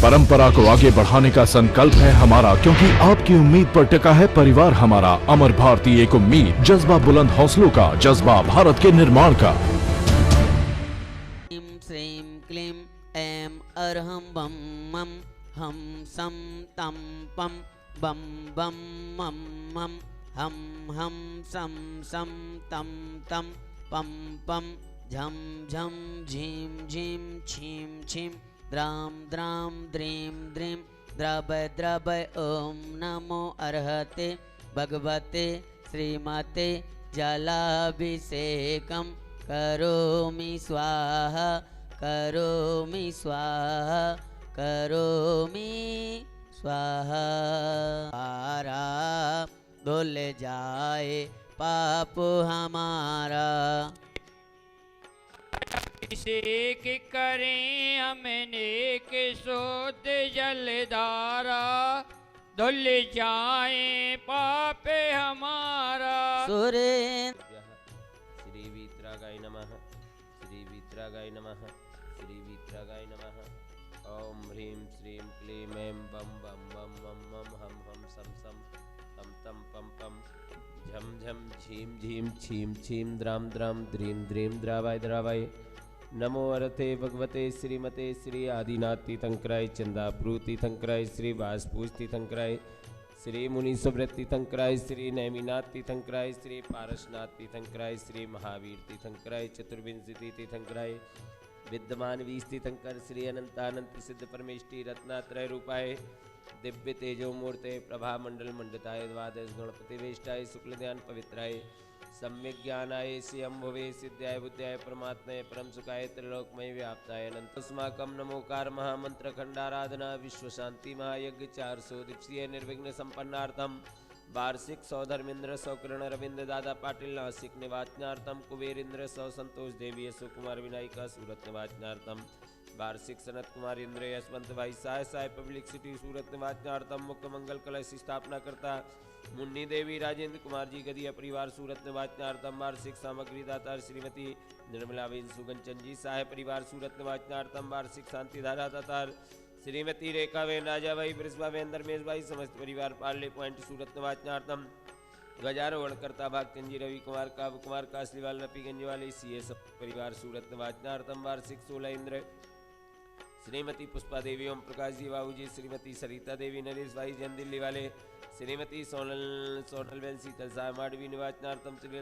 परंपरा को आगे बढ़ाने का संकल्प है हमारा, क्योंकि आपकी उम्मीद पर टिका है परिवार हमारा। अमर भारती एक उम्मीद, जज्बा बुलंद हौसलों का, जज्बा भारत के निर्माण का। श्रीं क्लीं ऐं अर्हं बम मम हम सम तम पम बम बम मम मम हम सम सम तम तम पम पम झम झम झीं झीं छीं छीं द्राम द्राम द्रीं द्रीं द्रवय द्रवय। ओम नमो अर्हते भगवते श्रीमते जलाभिषेकं करोमि स्वाहा करोमि स्वाहा करोमि स्वाहा। आरा धुल जाए पाप हमारा। अभिषेक करें हम नेक शोध जलधारा, धुल जाए पाप हमारा। सुरेंद्र श्री वीतरागाय नमः, श्री वीतरागाय नमः, श्री वीतरागाय नमः। ओम ह्रीं श्रीं क्लीं ऐं बम बम बम मम मम हम सम सम तम तम पम पम झम झम झीं झीं छीं छीं द्राम द्राम द्रीं द्रीं द्रावाय द्रावाय। नमो अर्थे भगवते श्रीमते श्री आदिनाथ तीर्थंकराय, चंदाप्रू तीर्थंकराय, श्री वासपूज तीर्थंकराय, श्री मुनि सुब्रत तीर्थंकराय, श्री नैमिनाथ तीर्थंकराय, श्री पारसनाथ तीर्थंकराय, श्री महावीर तीर्थंकराय, चतुर्विंशति तीर्थंकराय, विद्यमान 20 तीर्थंकर, श्री अनंतानंत सिद्ध परमेष्टि रत्नात्रय रूपाय, दिव्य तेजो मूर्ते प्रभा मंडल मंडिताय, द्वादश गणपति वेष्टाय, शुक्ल ध्यान पवित्राय, सम्यक ज्ञानाय, स्वयंभुवे सिद्धाय बुद्धाय परमात्मय परम सुखाय, त्रिलोकमय व्याप्ताय अनंतस्माकं नमोकार महामंत्र खंडाराधना विश्व शांति महायज्ञ 400 दिवसीय निर्विघ्न संपन्नार्थम वार्षिक सौधर्मेंद्र सौकर्ण रविंद्र दादा पाटिल नासिक निवाचनार्थम कुबेरेंद्र सौ संतोष देवी यशो कुमार विनायका सूरत निवाचनार्थम वार्षिक सनत कुमार इंद्र यशवंत भाई साय साय पब्लिक सिटी सूरत निवाचनार्थम मुख्य मंगल कलश स्थापना करता मुन्नी देवी राजेंद्र कुमार जी गदिया परिवार सूरत निवाचनार्थम वार्षिक सामग्री दाता श्रीमती निर्मलाबेन सुगंचन जी साहे परिवार सूरत निवाचनार्थम वार्षिक शांति धारा दातार श्रीमती रेखाबेन राजाभाई ब्रिस्बाबेन धर्मेश भाई समस्त परिवार पार्ले पॉइंट सूरत निवाचनार्थम गजारोहण करता भागचंद जी रवि कुमार काबू कुमार कासलीवाल नपीगंज वाले सीएस परिवार सूरत निवाचनार्थम वार्षिक 16 इंद्र श्रीमती पुष्पा देवी ओम प्रकाश जी बाबू जी, श्रीमती सरिता देवी नरेश भाई जैन दिल्ली वाले, श्रीमती सोनलबेन शीतल साह माडवी निवाचनार्थम, श्री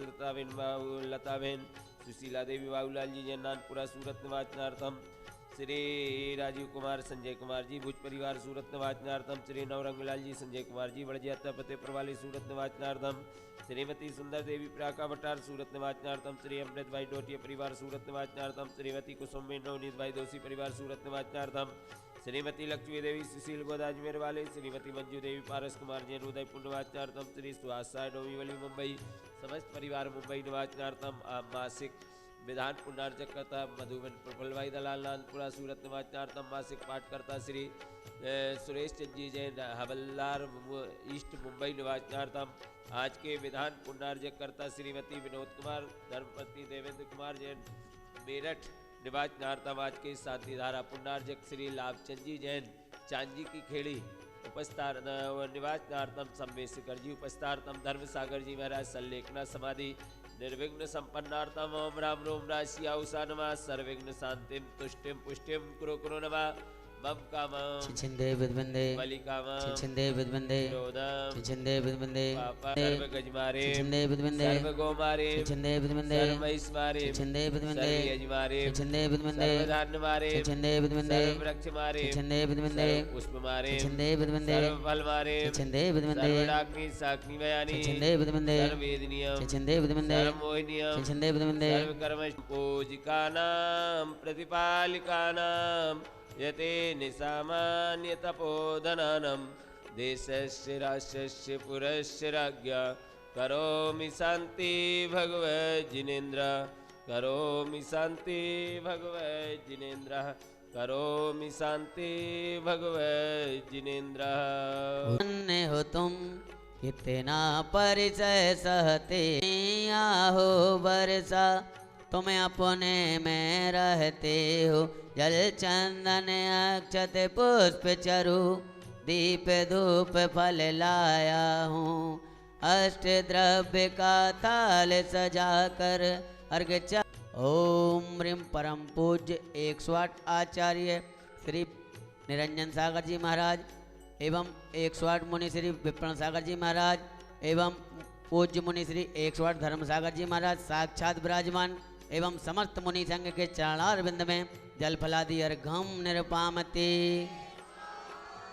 लताबेन सुशीला देवी बाबूलाल जी जैन नानपुरा सूरत निवाचनार्थम, श्री राजीव कुमार संजय कुमार जी भुज परिवार सूरत निवाचनार्थम, श्री नवरंगलाल जी संजय कुमार जी बड़जियाता फतेहपुर वाले सूरत निवाचनार्थम, श्रीमती सुंदर देवी प्राका भट्टार सूरत निवाचनार्थम, श्री अमृत भाई डोटिया परिवार सूरत निवाचनार्थम, श्रीमती कुसुम नवनीत भाई दोषी परिवार सूरत निवाचनार्थम, श्रीमती लक्ष्मी देवी सुशील गोद अजमेर वाले, श्रीमती मंजू देवी पारस कुमार जैन उदयपुर निवाचनार्थम, श्री सुहास साय डोंबिवली मुंबई समस्त परिवार मुंबई निवाचनार्थम मासिक विधान पुनर्जक करता मधुबन प्रफुल्ल भाई दलाल नानपुरा सूरत निवाचनार्थम मासिक पाठ करता श्री सुरेश चंद जी जैन हवलदार ईस्ट मुंबई निवाचनार्थम आज के विधान पुनर्जक करता श्रीमती विनोद कुमार धर्मपति देवेंद्र कुमार जैन मेरठ निवाचनार्थम आज के शांति धारा पुनर्जक श्री लाभचंद जी जैन चांदी की खेड़ी उपस्तार निवाचनार्थम सम्मेशकर जी उपस्तार्थम धर्म सागर जी महाराज सल्लेखना समाधि निर्विघ्न संपन्नार्थम ओम राम रोम राशिया उषा नमः सर्वविघ्न शांतिम तुष्टिम पुष्टिम कुरु कुरु नमः मम कामं छिंदे विद्वंदे बलि कामं छिंदे विद्वंदे विरोधम छिंदे विद्वंदे सर्व गजमारे छिंदे विद्वंदे सर्व गोमारे छिंदे विद्वंदे सर्व महिष्मारे छिंदे विद्वंदे सर्व यजमारे छिंदे विद्वंदे सर्व धान्य मारे छिंदे विद्वंदे सर्व वृक्ष मारे छिंदे विद्वंदे सर्व पुष्प मारे छिंदे विद्वंदे सर्व फल मारे छिंदे विद्वंदे सर्वडाग्नि साग्नि बयानी छिंदे विद्वंदे सर्व वेदनीयम छिंदे विद्वंदे सर्व मोहिनीयम छिंदे विद्वंदे सर्व कर्म पूजिकानां प्रतिपालिकानां यते निसामान्य तपोधनानं देशस्य राष्ट्रस्य पुरस्य राज्ञा करोमि शान्ति भगवज्जिनेन्द्र करोमि शान्ति भगवज्जिनेन्द्र करोमि शान्ति भगवज्जिनेन्द्र। धन्य हो तुम कितना परिचय सहते आहो बरसा तुम अपने में रहते हो। जल चंदन अक्षत पुष्प चरु दीप धूप फल लाया हूँ। अष्ट द्रव्य का थाल सजाकर अर्घ्य च ओम ह्रीं परम पूज्य 108 आचार्य श्री निरंजन सागर जी महाराज एवं 108 मुनि श्री विप्रण सागर जी महाराज एवं पूज्य मुनि श्री 108 धर्म सागर जी महाराज साक्षात विराजमान एवं समस्त मुनि संघ के चरणारविंद में जल फलादि अर्घम निरपामते।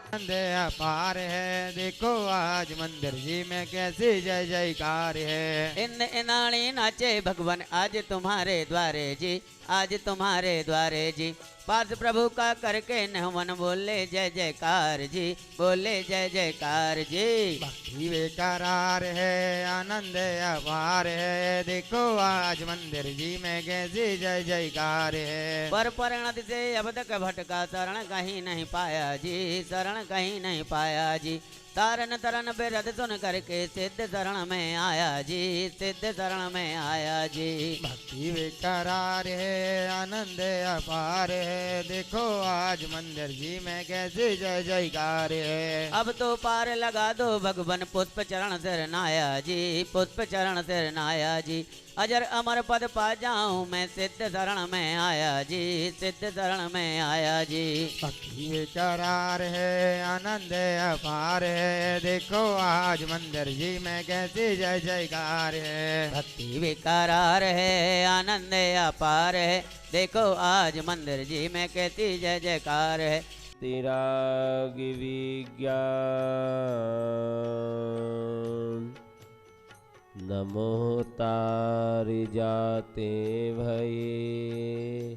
आनंद अपार है, देखो आज मंदिर जी में कैसे जय जयकार है। इन इनाणी नाचे भगवान आज तुम्हारे द्वारे जी, आज तुम्हारे द्वारे जी। पार्थ प्रभु का करके नहवन बोले जय जयकार जी, बोले जय जयकार जी। भक्ति बेकरार है, आनंद अपार है, देखो आज मंदिर जी में कैसे जय जयकार है। पर परिणति से अब तक भटका शरण कहीं नहीं पाया जी, शरण कहीं नहीं पाया जी। तारन तरन बेरद सुन करके सिद्ध शरण में आया जी, सिद्ध शरण में आया जी। भक्ति बेकरार है, आनंद अपार है, देखो आज मंदिर जी में कैसे जय जयकार है। अब तो पार लगा दो भगवान पुष्प चरण सिर नाया जी, पुष्प चरण सिर नाया जी। अजर अमर पद पा जाऊं मैं सिद्ध शरण में आया जी, सिद्ध शरण में आया जी। भक्ति बेकरार है, आनंद अपार है, देखो आज मंदिर जी में कैसे जय जयकार है। भक्ति बेकरार है, आनंद अपार है, देखो आज मंदिर जी में कैसी जय जयकार है। तिराग विज्ञान नमो तार जाते भये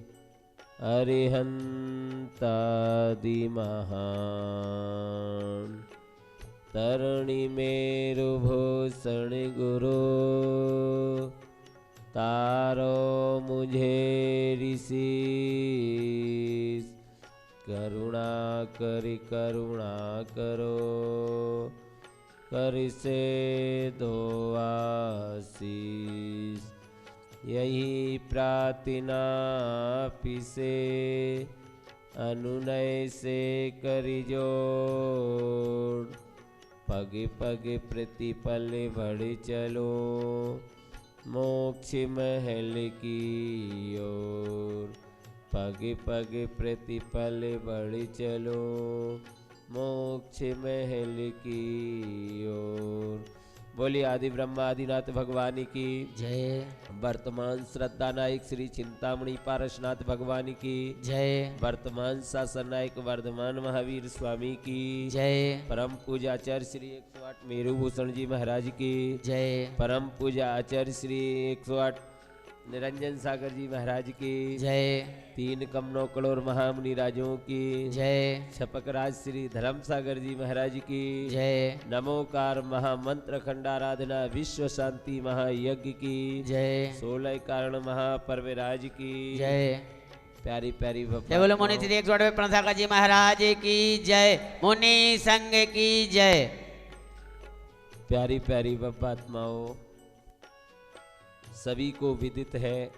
अरिहंतादि महान तरणी मेरु भूषण गुरु तारो मुझे ऋषि करुणा करो कर से दो आशीष यही प्रार्थना पिसे अनुनय से करि जोड़ पग पग प्रतिपल बढ़ चलो मोक्ष महल की ओर पग पग प्रतिपल बढ़ चलो मोक्ष महल की ओर। बोलिए आदि ब्रह्मा आदिनाथ भगवान की जय, वर्तमान श्रद्धा नायक श्री चिंतामणि पारसनाथ भगवान की जय, वर्तमान शासन नायक वर्धमान महावीर स्वामी की जय, परम पूजा आचार्य श्री 108 मेरुभूषण जी महाराज की जय, परम पूजा आचार्य श्री 108 निरंजन सागर जी महाराज की जय, 3 कमनों करोड़ महामुनि राजों की जय, छपक राज श्री धर्म सागर जी महाराज की जय, नमोकार महामंत्र खंडाराधना विश्व शांति महायज्ञ की जय, 16 कारण महापर्वराज की जय। प्यारी प्यारी जय बोलो मुनि श्री 108 विप्रण सागर जी महाराज की जय, मुनि संघ की जय। प्यारी प्यारी बब्बात्माओं, सभी को विदित है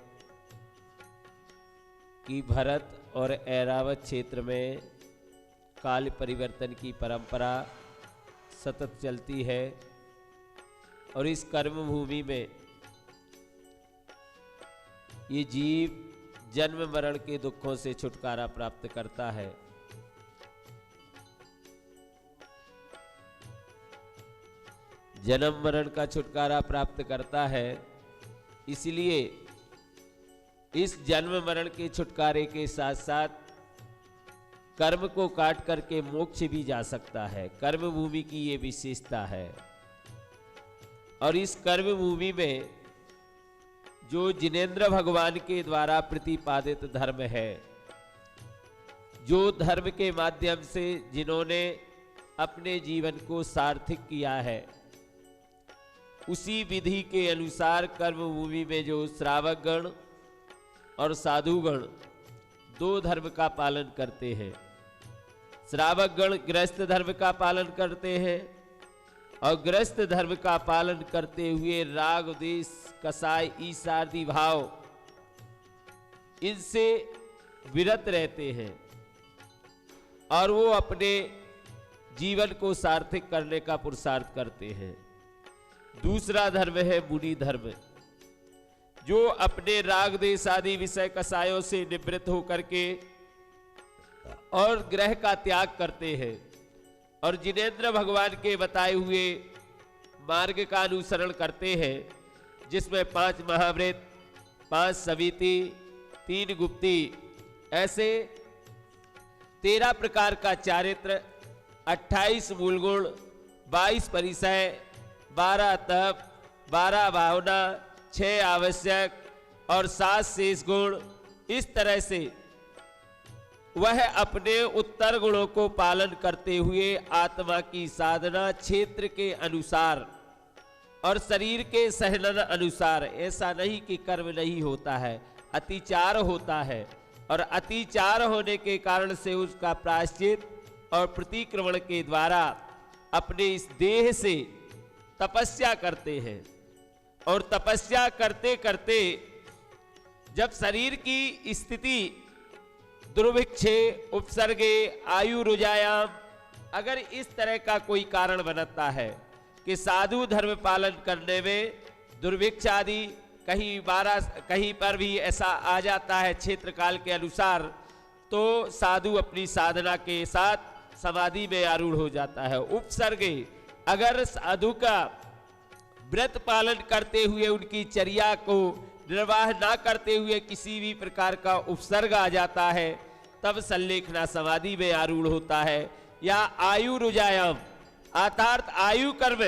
कि भरत और ऐरावत क्षेत्र में काल परिवर्तन की परंपरा सतत चलती है और इस कर्म भूमि में ये जीव जन्म मरण के दुखों से छुटकारा प्राप्त करता है। जन्म मरण का छुटकारा प्राप्त करता है, इसलिए इस जन्म मरण के छुटकारे के साथ साथ कर्म को काट करके मोक्ष भी जा सकता है। कर्म भूमि की ये विशेषता है। और इस कर्म भूमि में जो जिनेंद्र भगवान के द्वारा प्रतिपादित धर्म है, जो धर्म के माध्यम से जिन्होंने अपने जीवन को सार्थक किया है, उसी विधि के अनुसार कर्म भूमि में जो श्रावक गण और साधुगण 2 धर्म का पालन करते हैं। श्रावक गण गृहस्थ धर्म का पालन करते हैं और गृहस्थ धर्म का पालन करते हुए राग द्वेष कसाय ईर्ष्या भाव इनसे विरत रहते हैं और वो अपने जीवन को सार्थक करने का पुरुषार्थ करते हैं। दूसरा धर्म है मुनि धर्म, जो अपने राग देश आदि विषय कसायों से निवृत्त होकर के और ग्रह का त्याग करते हैं और जिनेंद्र भगवान के बताए हुए मार्ग का अनुसरण करते हैं, जिसमें 5 महाव्रत, 5 सविति, 3 गुप्ती, ऐसे 13 प्रकार का चारित्र, 28 मूल गुण, 22 परिचय, 12 तप, 12 भावना, 6 आवश्यक और 7 शेष गुण, इस तरह से वह अपने उत्तर गुणों को पालन करते हुए आत्मा की साधना क्षेत्र के अनुसार और शरीर के सहलन अनुसार, ऐसा नहीं कि कर्म नहीं होता है, अतिचार होता है और अतिचार होने के कारण से उसका प्रायश्चित और प्रतिक्रमण के द्वारा अपने इस देह से तपस्या करते हैं और तपस्या करते करते जब शरीर की स्थिति दुर्भिक्षे, उपसर्गे, आयु रुजायाम, अगर इस तरह का कोई कारण बनता है कि साधु धर्म पालन करने में दुर्भिक्ष आदि कहीं पर भी ऐसा आ जाता है क्षेत्र काल के अनुसार, तो साधु अपनी साधना के साथ समाधि में आरूढ़ हो जाता है। उपसर्गे, अगर साधु का व्रत पालन करते हुए उनकी चर्या को निर्वाह ना करते हुए किसी भी प्रकार का उपसर्ग आ जाता है, तब संलेखना समाधि में आरूढ़ होता है। या आयु रुजायाम, अर्थात आयु कर्म,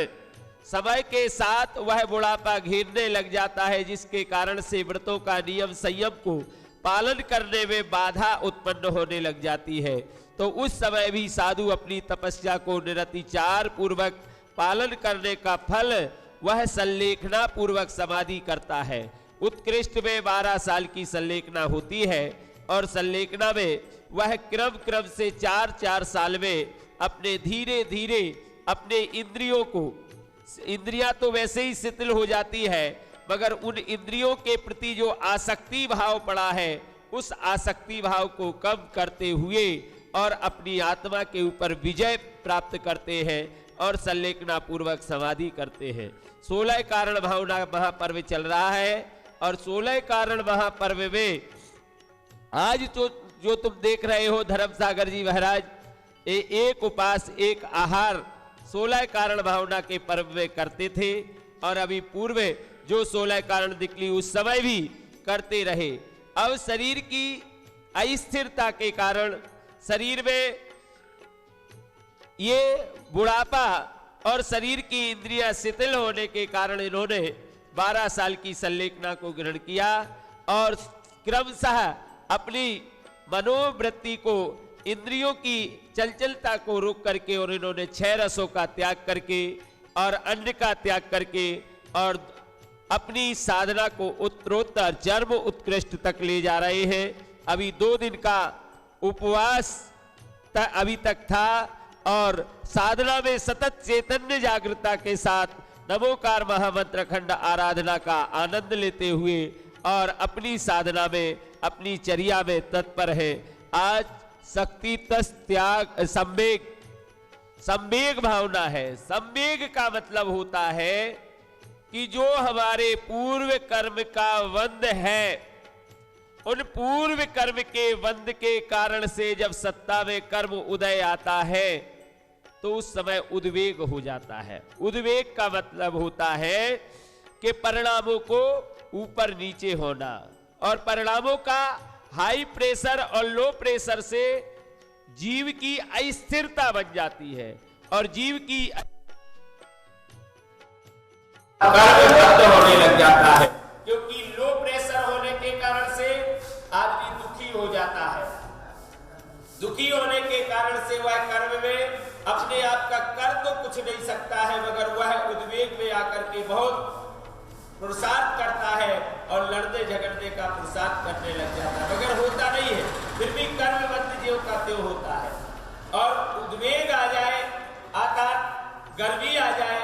समय के साथ वह बुढ़ापा घेरने लग जाता है, जिसके कारण से व्रतों का नियम संयम को पालन करने में बाधा उत्पन्न होने लग जाती है। तो उस समय भी साधु अपनी तपस्या को निरतिचार पूर्वक पालन करने का फल वह संलेखना पूर्वक समाधि करता है। उत्कृष्ट में 12 साल की संलेखना होती है और संलेखना में वह क्रम से 4-4 साल में अपने धीरे धीरे अपने इंद्रियों को, इंद्रियां तो वैसे ही शिथिल हो जाती है, मगर उन इंद्रियों के प्रति जो आसक्ति भाव पड़ा है, उस आसक्ति भाव को कम करते हुए और अपनी आत्मा के ऊपर विजय प्राप्त करते हैं और संलेखना पूर्वक समाधि करते हैं। 16 कारण भावना महापर्व चल रहा है और 16 कारण महापर्व में आज तो जो तुम देख रहे हो धर्म सागर जी महाराज, एक उपास एक आहार 16 कारण भावना के पर्व में करते थे और अभी पूर्व जो 16 कारण निकली उस समय भी करते रहे। अब शरीर की अस्थिरता के कारण, शरीर में ये बुढ़ापा और शरीर की इंद्रियां शिथिल होने के कारण इन्होंने 12 साल की संलेखना को ग्रहण किया और क्रमशः अपनी मनोवृत्ति को, इंद्रियों की चंचलता को रोक करके और इन्होंने 6 रसों का त्याग करके और अन्न का त्याग करके और अपनी साधना को उत्तरोत्तर चरम उत्कृष्ट तक ले जा रहे हैं। अभी 2 दिन का उपवास अभी तक था और साधना में सतत चैतन्य जागृता के साथ नमोकार महामंत्र खंड आराधना का आनंद लेते हुए और अपनी साधना में, अपनी चर्या में तत्पर है। आज शक्ति तस त्याग संवेग भावना है। संवेग का मतलब होता है कि जो हमारे पूर्व कर्म का बंध है, उन पूर्व कर्म के बंध के कारण से जब सत्ता में कर्म उदय आता है तो उस समय उद्वेग हो जाता है। उद्वेग का मतलब होता है कि परिणामों को ऊपर नीचे होना और परिणामों का हाई प्रेशर और लो प्रेशर से जीव की अस्थिरता बन जाती है और जीव की होने लग जाता है, क्योंकि लो प्रेशर होने के कारण से आदमी दुखी हो जाता है। दुखी होने के कारण से वह कर्म में अपने आप का कर तो कुछ नहीं सकता है, मगर वह उद्वेग में आकर के बहुत पुरुषार्थ करता है और लड़ने झगड़ने का पुरुषार्थ करने लग जाता है, मगर होता नहीं है। फिर भी कर्म बंद ज्यों का त्यों होता है और उद्वेग आ जाए, अर्थात गर्मी आ जाए,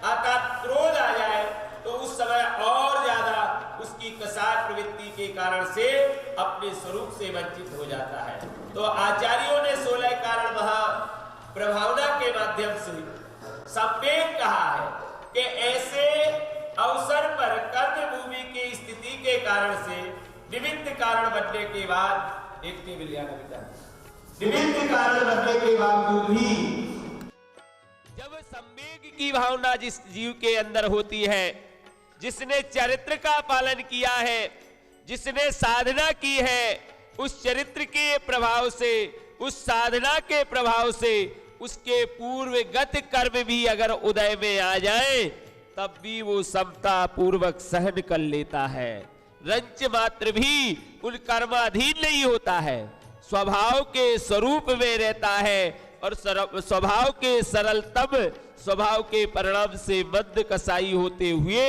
अर्थात क्रोध आ जाए, तो उस समय और ज्यादा उसकी कसार प्रवृत्ति के कारण से अपने स्वरूप से वंचित हो जाता है। तो आचार्यों ने 16 कारण महा प्रभावना के माध्यम से संवेग कहा है कि ऐसे अवसर पर कर्म भूमि की स्थिति के कारण से निमित्त कारण बनने के बाद एक निमित्त कारण बनने के बावजूद भी जब संवेग की भावना जिस जीव के अंदर होती है, जिसने चरित्र का पालन किया है, जिसने साधना की है, उस चरित्र के प्रभाव से, उस साधना के प्रभाव से उसके पूर्वगत कर्म भी अगर उदय में आ जाए तब भी वो समता पूर्वक सहन कर लेता है। रंच मात्र भी उन कर्माधीन नहीं होता है, स्वभाव के स्वरूप में रहता है और स्वभाव के सरलतम स्वभाव के परिणाम से मंद कसाई होते हुए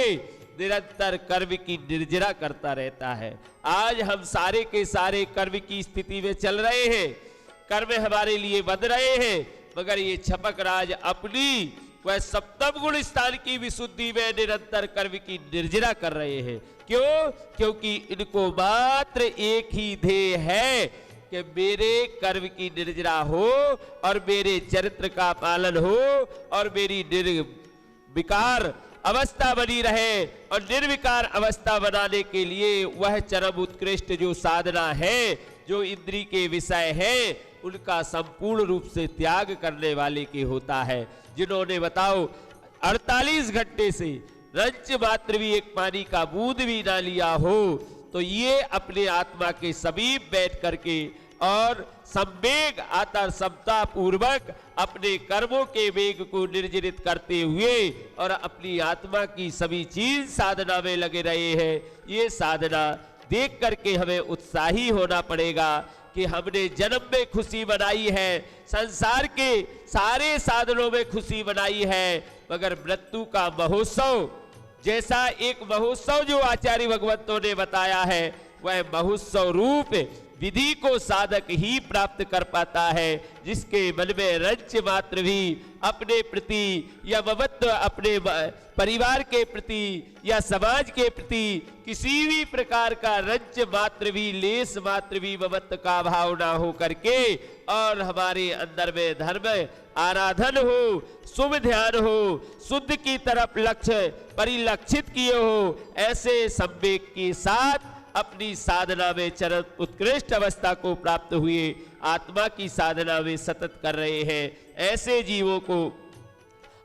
निरंतर कर्म की निर्जरा करता रहता है। आज हम सारे के सारे कर्म की स्थिति में चल रहे हैं, कर्म हमारे लिए बन रहे हैं, मगर ये छपक राज अपनी वह सप्तम गुण स्थान की विशुद्धि में निरंतर कर्म की निर्जरा कर रहे हैं। क्यों? क्योंकि इनको मात्र एक ही ध्येय है कि मेरे कर्म की निर्जरा हो और मेरे चरित्र का पालन हो और मेरी निर्विकार अवस्था बनी रहे, और निर्विकार अवस्था बनाने के लिए वह चरम उत्कृष्ट जो साधना है, जो इंद्री के विषय है, उनका संपूर्ण रूप से त्याग करने वाले के होता है। जिन्होंने बताओ 48 घंटे से रंच मात्र भी एक पानी का बूंद भी ना लिया हो, तो ये अपने आत्मा के समीप बैठ करके और संवेग आतर समता पूर्वक अपने कर्मों के वेग को निर्जरित करते हुए और अपनी आत्मा की सभी चीज साधना में लगे रहे हैं। ये साधना देख करके हमें उत्साही होना पड़ेगा कि हमने जन्म में खुशी बनाई है, संसार के सारे साधनों में खुशी बनाई है, मगर मृत्यु का महोत्सव जैसा एक महोत्सव जो आचार्य भगवंतों ने बताया है, वह महोत्सव रूप विधि को साधक ही प्राप्त कर पाता है, जिसके मन में रंच मात्र भी अपने प्रति या ममत्व अपने परिवार के प्रति या समाज के प्रति किसी भी प्रकार का रंच मात्र भी, लेस मात्र भी ममत्व का भाव ना हो करके और हमारे अंदर में धर्म आराधन हो, शुभ ध्यान हो, शुद्ध की तरफ लक्ष्य परिलक्षित किए हो, ऐसे संवेग के साथ अपनी साधना में चरम उत्कृष्ट अवस्था को प्राप्त हुए आत्मा की साधना में सतत कर रहे हैं। ऐसे जीवों को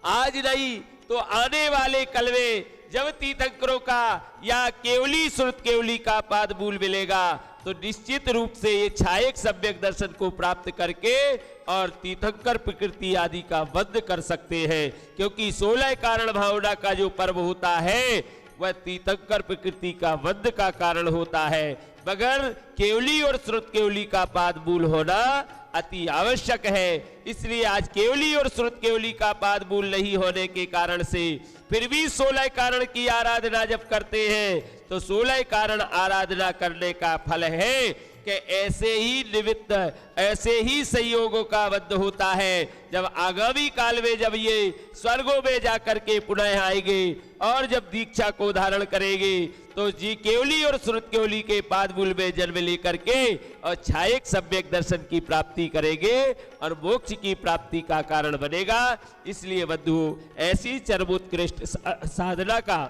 आज नहीं तो आने वाले कल में जब तीर्थंकरों का या केवली श्रुत केवली का पाद मूल मिलेगा तो निश्चित रूप से ये छायक सम्यक दर्शन को प्राप्त करके और तीर्थंकर प्रकृति आदि का वध कर सकते हैं। क्योंकि 16 कारण भावना का जो पर्व होता है वह तीर्थंकर प्रकृति का वध का कारण होता है, मगर केवली और श्रुत केवली का पाद मूल होना अति आवश्यक है। इसलिए आज केवली और श्रुत केवली का पाद मूल नहीं होने के कारण से फिर भी 16 कारण की आराधना जब करते हैं तो 16 कारण आराधना करने का फल है कि ऐसे ही निमित्त, ऐसे ही संयोगों का बद्ध होता है। जब आगामी काल में जब ये स्वर्गों में जाकर के पुनः आएंगे और जब दीक्षा को धारण करेंगे तो जी केवली और श्रुत केवली के पादमूल में जन्म लेकर के और छायक सम्यक दर्शन की प्राप्ति करेंगे और मोक्ष की प्राप्ति का कारण बनेगा। इसलिए बंधुओं, ऐसी चरमोत्कृष्ट साधना का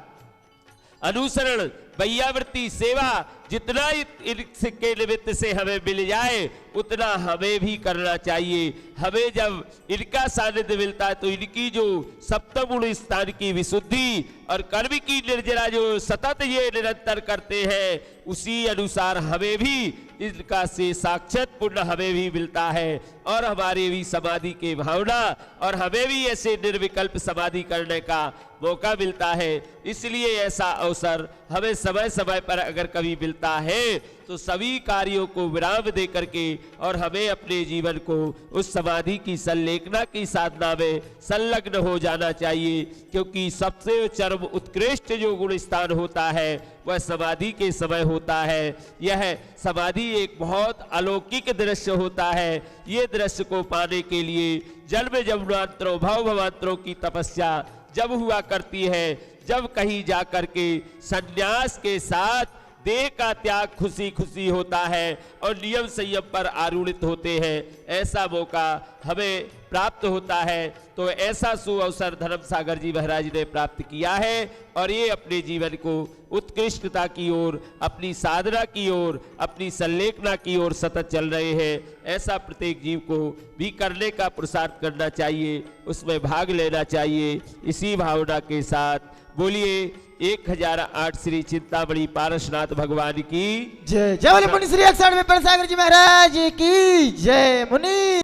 अनुसरण, वैयावृत्ति सेवा जितना इसके निमित्त से हमें मिल जाए उतना हमें भी करना चाहिए। हमें जब इनका सानिध्य मिलता है तो इनकी जो सप्तम गुण स्थान की विशुद्धि और कर्म की निर्जरा जो सतत ये निरंतर करते हैं, उसी अनुसार हमें भी इनका से साक्षात पुण्य हमें भी मिलता है और हमारे भी समाधि के भावना और हमें भी ऐसे निर्विकल्प समाधि करने का मौका मिलता है। इसलिए ऐसा अवसर हमें समय समय पर अगर कभी मिलता है तो सभी कार्यों को विराम दे करके और हमें अपने जीवन को उस समाधि की संलेखना की साधना में संलग्न हो जाना चाहिए। क्योंकि सबसे चरम उत्कृष्ट जो गुण स्थान होता है वह समाधि के समय होता है। यह समाधि एक बहुत अलौकिक दृश्य होता है। ये दृश्य को पाने के लिए जन्म जन्मांतरों भव भवांतरों की तपस्या जब हुआ करती है, जब कहीं जाकर के संन्यास के साथ देह का त्याग खुशी खुशी होता है और नियम संयम पर आरूढ़ित होते हैं, ऐसा मौका हमें प्राप्त होता है। तो ऐसा सुअवसर धर्म सागर जी महाराज ने प्राप्त किया है और ये अपने जीवन को उत्कृष्टता की ओर, अपनी साधना की ओर, अपनी संलेखना की ओर सतत चल रहे हैं। ऐसा प्रत्येक जीव को भी करने का पुरुषार्थ करना चाहिए, उसमें भाग लेना चाहिए। इसी भावना के साथ बोलिए 1008 श्री चिंतामणि पारसनाथ भगवान की जय। जय बोले मुनि श्री 61 में परसागर जी महाराज की जय। मुनि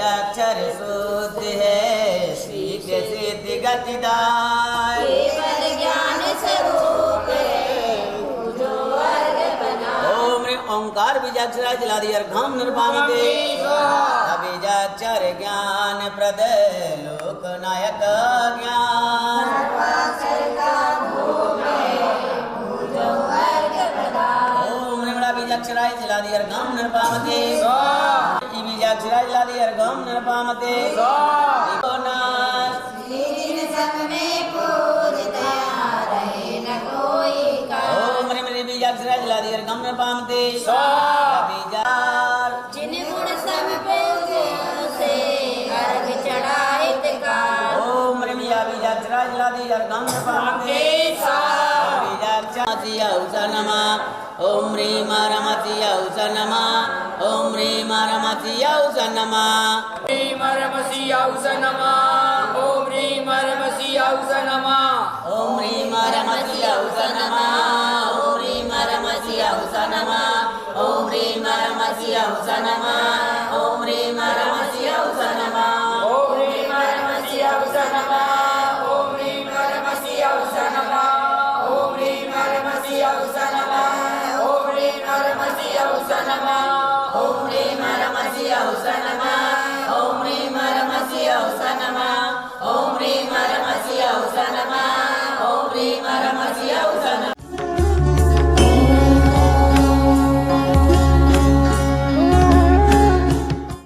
अक्षर शुद्ध है श्री के सिद्धि गतिदाय, केवल ज्ञान स्वरूप है जो वर्ग बना। ओम ओंकार बीजाक्षर जलादि अर्घम निर्वामिते, बीजाक्षर ज्ञान प्रद लोक नायक ज्ञान, बीजाक्षराय जलादि अर्घम निर्वामते, बीजाक्षराय जलादि अर्घम निर्वामते। ओम ह्रीं ह्रीं बीजाक्षराय जलादि अर्घम निर्वामते, जिन गुण सब से अर्घ चढ़ाइत का। ओम ह्रीं बीजाक्षराय जलादि अर्घम निर्वामते, बीजाक्षराय नमः। ओम ह्रीं रमति औस नमः, ओम ह्रीं रमति औस नमः, ह्रीं रमसि औस नमः, ओम ह्रीं रमसि औस नमः, ओम ह्रीं रमति औस नमः।